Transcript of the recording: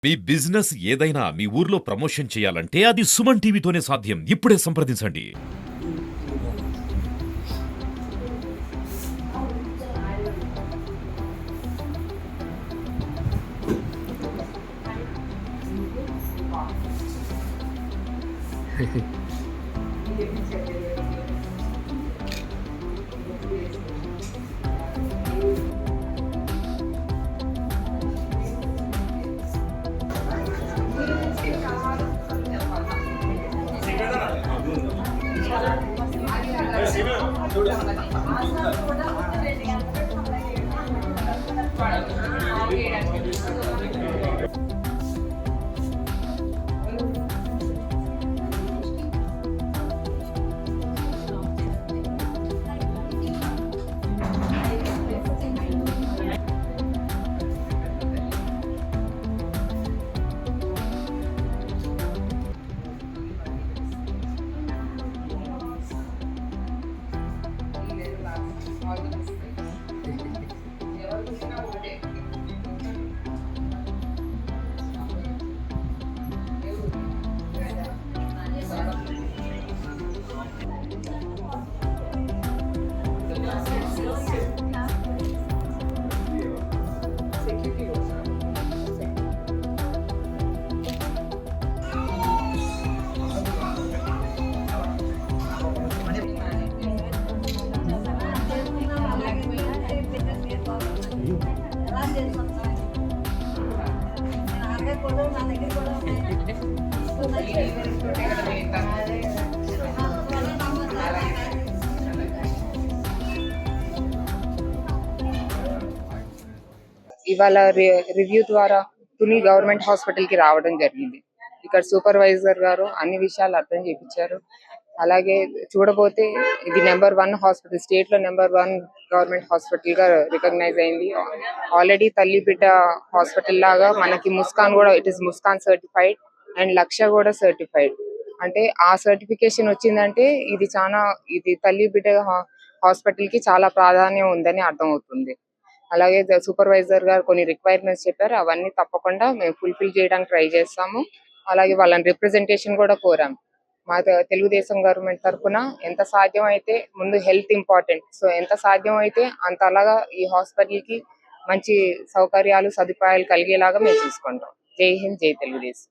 మీ business ఏదైనా మీ ఊర్లో promotion చేయాలంటే అది సుమన్ టీవీతోనే సాధ్యం. ఇప్పుడే సంప్రదించండి. ఇవాళ రివ్యూ ద్వారా తుని గవర్నమెంట్ హాస్పిటల్ కి రావడం జరిగింది. ఇక్కడ సూపర్వైజర్ గారు అన్ని విషయాలు అర్థం చేయించారు. అలాగే చూడబోతే ఇది నెంబర్ 1 హాస్పిటల్, స్టేట్ లో నెంబర్ 1 గవర్నమెంట్ హాస్పిటల్ గా రికగ్నైజ్ అయింది. ఆల్రెడీ తల్లి బిడ్డ హాస్పిటల్ లాగా మనకి ముస్కాన్ కూడా, it is Muskaan certified and Lakshya కూడా సర్టిఫైడ్. అంటే ఆ సర్టిఫికేషన్ వచ్చిందంటే ఇది తల్లి బిడ్డ హాస్పిటల్ కి చాలా ప్రాధాన్యం ఉందని అర్థం అవుతుంది. అలాగే సూపర్వైజర్ గారు కొన్ని రిక్వైర్మెంట్స్ చెప్పారు, అవన్నీ తప్పకుండా మేము ఫుల్ఫిల్ చేయడానికి ట్రై చేస్తాము. అలాగే వాళ్ళని రిప్రజెంటేషన్ కూడా కోరాం. మా తెలుగుదేశం గవర్నమెంట్ తరఫున ఎంత సాధ్యం అయితే, ముందు హెల్త్ ఇంపార్టెంట్, సో ఎంత సాధ్యం అయితే అంత అలాగా ఈ హాస్పిటల్ కి మంచి సౌకర్యాలు సదుపాయాలు కలిగేలాగా మేము చూసుకుంటాం. జై హింద్, జై తెలుగుదేశం.